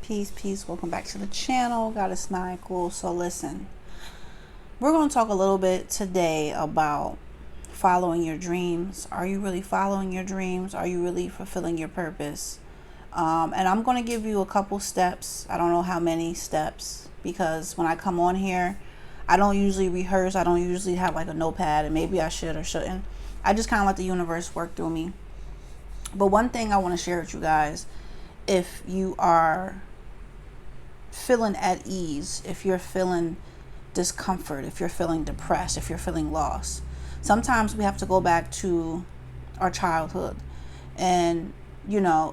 Peace. Welcome back to the channel. Goddess Cool. So listen, we're going to talk a little bit today about following your dreams. Are you really following your dreams? Are you really fulfilling your purpose? And I'm going to give you a couple steps. I don't know how many steps, because when I come on here, I don't usually rehearse. I don't usually have like a notepad, and maybe I should or shouldn't. I just kind of let the universe work through me. But one thing I want to share with you guys, if you are feeling at ease, if you're feeling discomfort, if you're feeling depressed, if you're feeling lost, sometimes we have to go back to our childhood. And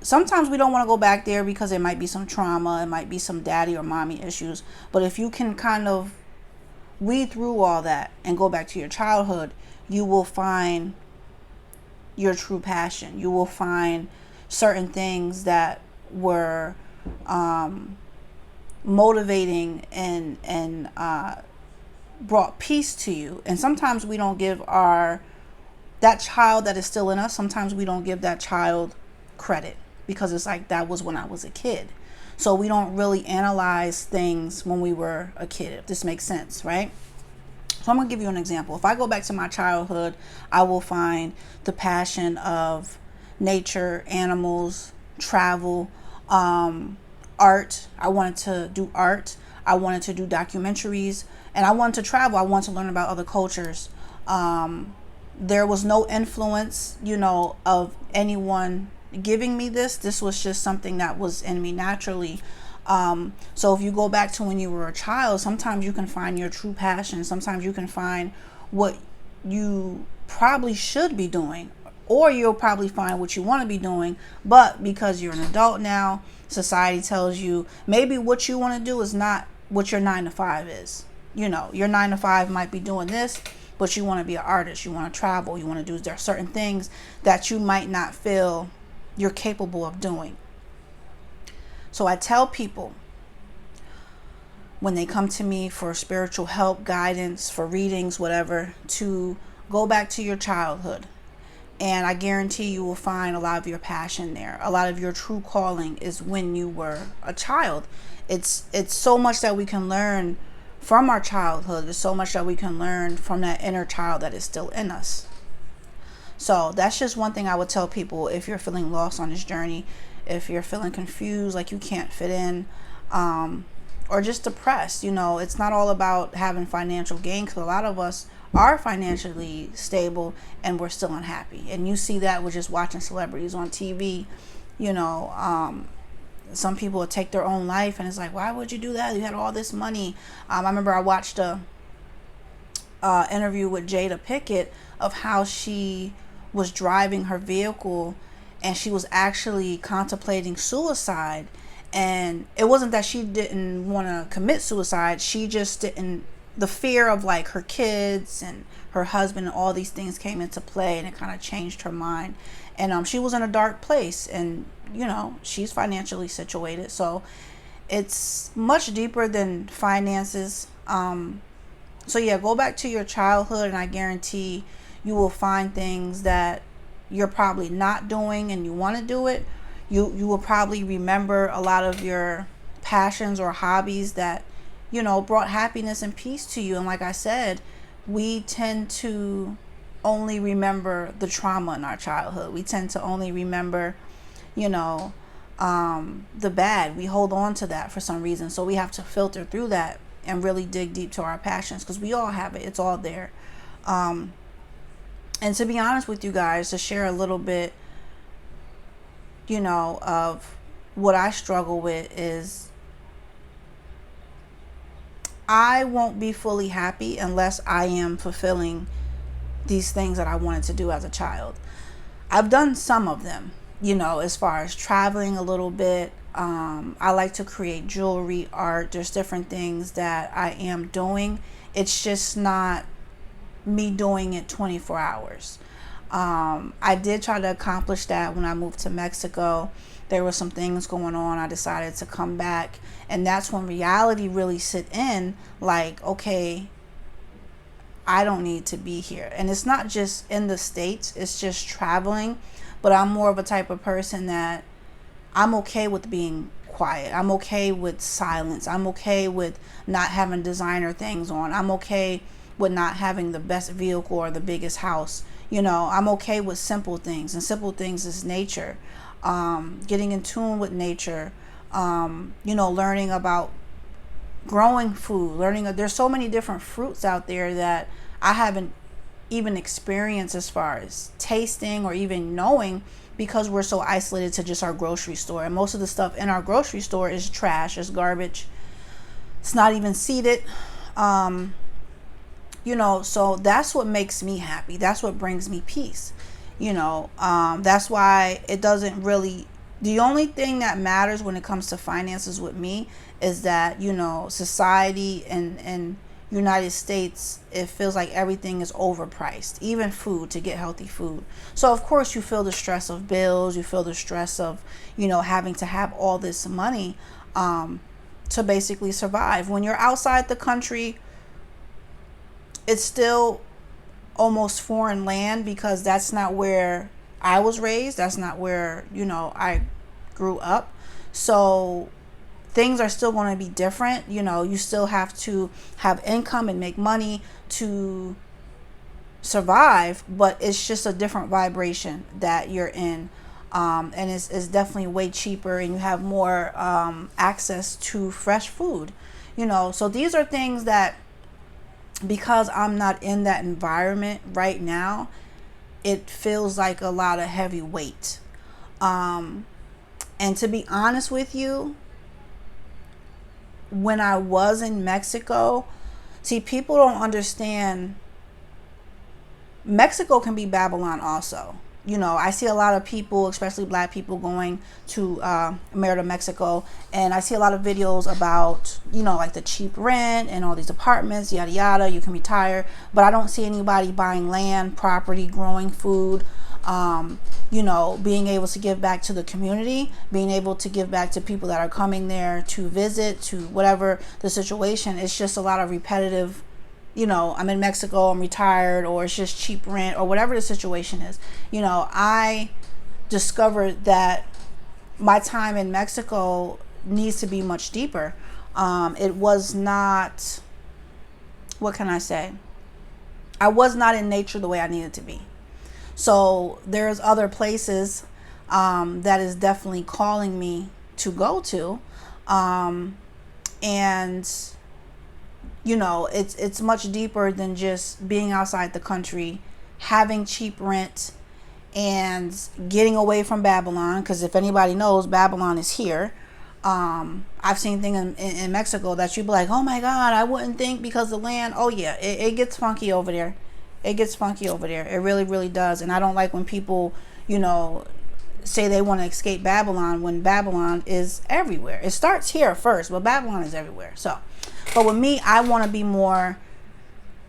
sometimes we don't want to go back there because it might be some trauma, it might be some daddy or mommy issues. But if you can kind of weed through all that and go back to your childhood, you will find your true passion. You will find certain things that were motivating and brought peace to you. And sometimes we don't give that child that is still in us, sometimes we don't give that child credit, because it's like, that was when I was a kid. So we don't really analyze things when we were a kid, if this makes sense, right? So I'm going to give you an example. If I go back to my childhood, I will find the passion of nature, animals, travel, art. I wanted to do art. I wanted to do documentaries, and I wanted to travel. I wanted to learn about other cultures. There was no influence, of anyone giving me this. This was just something that was in me naturally. So if you go back to when you were a child, sometimes you can find your true passion. Sometimes you can find what you probably should be doing, or you'll probably find what you want to be doing. But because you're an adult now, society tells you maybe what you want to do is not what your 9 to 5 is. Your 9 to 5 might be doing this, but you want to be an artist. You want to travel. You want to do, there are certain things that you might not feel you're capable of doing. So I tell people, when they come to me for spiritual help, guidance, for readings, whatever, to go back to your childhood. And I guarantee you will find a lot of your passion there. A lot of your true calling is when you were a child. It's so much that we can learn from our childhood. There's so much that we can learn from that inner child that is still in us. So that's just one thing I would tell people if you're feeling lost on this journey, if you're feeling confused, like you can't fit in, or just depressed. It's not all about having financial gain, because a lot of us are financially stable and we're still unhappy. And you see that with just watching celebrities on TV. Some people will take their own life, and it's like, why would you do that? You had all this money. I remember I watched a interview with Jada Pinkett of how she was driving her vehicle and she was actually contemplating suicide. And it wasn't that she didn't want to commit suicide. She just didn't, the fear of like her kids and her husband and all these things came into play, and it kind of changed her mind. And she was in a dark place, and she's financially situated. So it's much deeper than finances. So yeah, go back to your childhood, and I guarantee you will find things that you're probably not doing and you want to do it. You will probably remember a lot of your passions or hobbies that brought happiness and peace to you. And like I said, we tend to only remember the trauma in our childhood. We tend to only remember the bad. We hold on to that for some reason. So we have to filter through that and really dig deep to our passions, because we all have it. It's all there. And to be honest with you guys, to share a little bit, of what I struggle with, is I won't be fully happy unless I am fulfilling these things that I wanted to do as a child. I've done some of them, as far as traveling a little bit. I like to create jewelry, art. There's different things that I am doing. It's just not me doing it 24 hours. I did try to accomplish that when I moved to Mexico. There were some things going on. I decided to come back, and that's when reality really set in, like, okay, I don't need to be here. And it's not just in the States, it's just traveling. But I'm more of a type of person that I'm okay with being quiet. I'm okay with silence. I'm okay with not having designer things on. I'm okay with not having the best vehicle or the biggest house. You know, I'm okay with simple things, and simple things is nature. Getting in tune with nature, you know, learning about growing food, there's so many different fruits out there that I haven't even experienced as far as tasting or even knowing, because we're so isolated to just our grocery store. And most of the stuff in our grocery store is trash, is garbage. It's not even seeded. You know, so that's what makes me happy. That's what brings me peace. You know, that's why it doesn't really, the only thing that matters when it comes to finances with me is that, you know, society and United States, it feels like everything is overpriced, even food, to get healthy food. So of course you feel the stress of bills, you feel the stress of, you know, having to have all this money to basically survive. When you're outside the country, it's still almost foreign land, because that's not where I was raised. That's not where, you know, I grew up. So things are still going to be different. You know, you still have to have income and make money to survive, but it's just a different vibration that you're in. And it's definitely way cheaper, and you have more access to fresh food, you know. So these are things that, because I'm not in that environment right now, it feels like a lot of heavy weight. And to be honest with you, when I was in Mexico, see, people don't understand, Mexico can be Babylon also. You know, I see a lot of people, especially black people, going to Merida, Mexico, and I see a lot of videos about, you know, like the cheap rent and all these apartments, yada yada, you can retire, but I don't see anybody buying land, property, growing food, you know, being able to give back to the community, being able to give back to people that are coming there to visit, to whatever the situation. It's just a lot of repetitive, you know, I'm in Mexico, I'm retired, or it's just cheap rent, or whatever the situation is. You know, I discovered that my time in Mexico needs to be much deeper. It was not, what can I say? I was not in nature the way I needed to be. So there's other places that is definitely calling me to go to. And you know, it's much deeper than just being outside the country, having cheap rent, and getting away from Babylon. Because if anybody knows, Babylon is here. I've seen things in Mexico that you'd be like, oh my God, I wouldn't think, because the land, oh yeah, it gets funky over there. It gets funky over there. It really, really does. And I don't like when people, you know, say they want to escape Babylon, when Babylon is everywhere. It starts here first, but Babylon is everywhere. So, but with me, I want to be more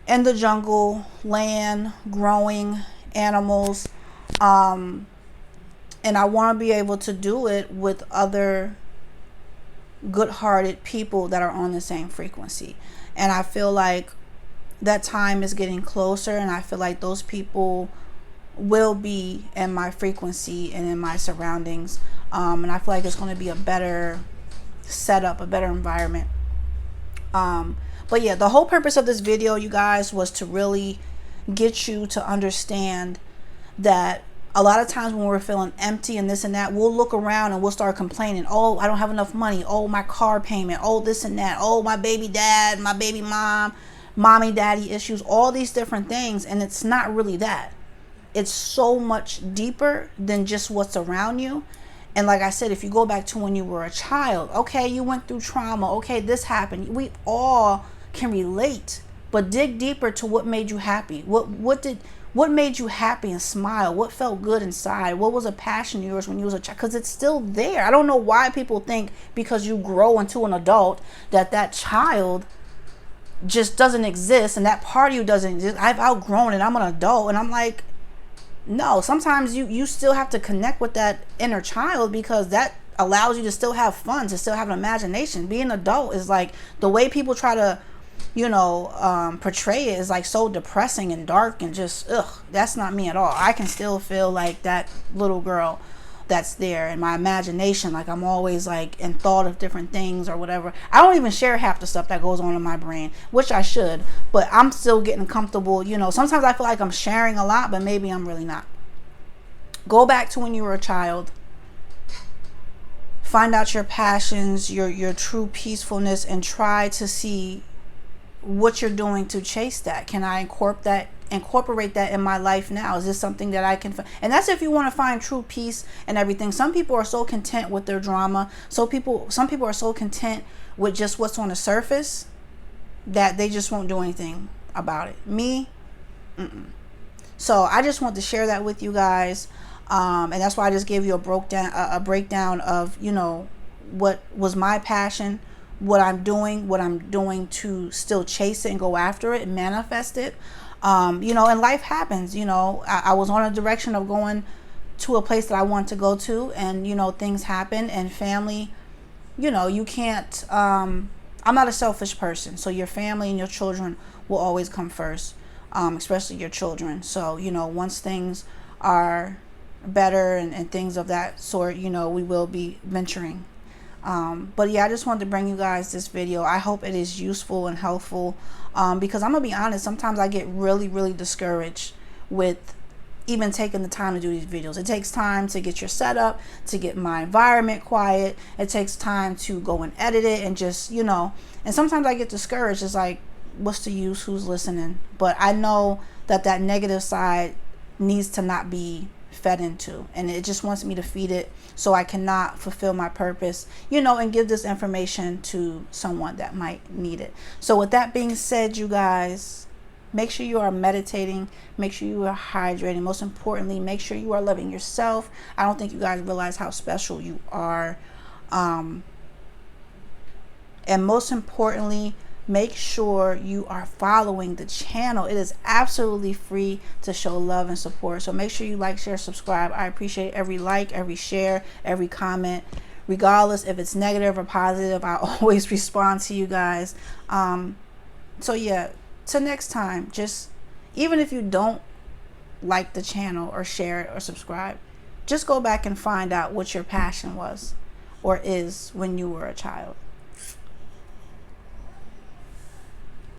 in the jungle, land, growing animals, and I want to be able to do it with other good-hearted people that are on the same frequency. And I feel like that time is getting closer, and I feel like those people will be in my frequency and in my surroundings, and I feel like it's going to be a better setup, a better environment. But yeah, the whole purpose of this video, you guys, was to really get you to understand that a lot of times when we're feeling empty and this and that, we'll look around and we'll start complaining. Oh, I don't have enough money. Oh, my car payment. Oh, this and that. Oh, my baby dad, my baby mom, mommy, daddy issues, all these different things. And it's not really that. It's so much deeper than just what's around you. And like I said, if you go back to when you were a child, okay, you went through trauma. Okay, this happened. We all can relate, but dig deeper to what made you happy. What made you happy and smile? What felt good inside? What was a passion of yours when you was a child? Because it's still there. I don't know why people think because you grow into an adult that child just doesn't exist, and that part of you doesn't exist. I've outgrown it. I'm an adult. And I'm like, no, sometimes you still have to connect with that inner child, because that allows you to still have fun, to still have an imagination. Being an adult is like, the way people try to, you know, portray it is like so depressing and dark and just, ugh, that's not me at all. I can still feel like that little girl. that's there, and my imagination, like I'm always like in thought of different things or whatever. I don't even share half the stuff that goes on in my brain, which I should, but I'm still getting comfortable. You know, sometimes I feel like I'm sharing a lot, but maybe I'm really not. Go back to when you were a child. Find out your passions, your true peacefulness, and try to see what you're doing to chase that. Can I incorporate that in my life now? Is this something that I can find? And that's if you want to find true peace and everything. Some people are so content with their drama. Some people are so content with just what's on the surface that they just won't do anything about it. Me, so I just want to share that with you guys. And that's why I just gave you a breakdown of, you know, what was my passion, what I'm doing to still chase it and go after it and manifest it. You know, and life happens. You know, I was on a direction of going to a place that I want to go to, and, you know, things happen, and family, you know, you can't, I'm not a selfish person. So your family and your children will always come first, especially your children. So, you know, once things are better and things of that sort, you know, we will be venturing. But yeah, I just wanted to bring you guys this video. I hope it is useful and helpful, because I'm gonna be honest, sometimes I get really discouraged with even taking the time to do these videos. It takes time to get your setup, to get my environment quiet. It takes time to go and edit it, and just, you know, and sometimes I get discouraged. It's like, what's the use? Who's listening? But I know that that negative side needs to not be fed into, and it just wants me to feed it so I cannot fulfill my purpose, you know, and give this information to someone that might need it. So with that being said, you guys, make sure you are meditating, make sure you are hydrating, most importantly, make sure you are loving yourself. I don't think you guys realize how special you are, and most importantly, make sure you are following the channel. It is absolutely free to show love and support. So make sure you like, share, subscribe. I appreciate every like, every share, every comment, regardless if it's negative or positive. I always respond to you guys. So yeah, till next time, just, even if you don't like the channel or share it or subscribe, just go back and find out what your passion was or is when you were a child.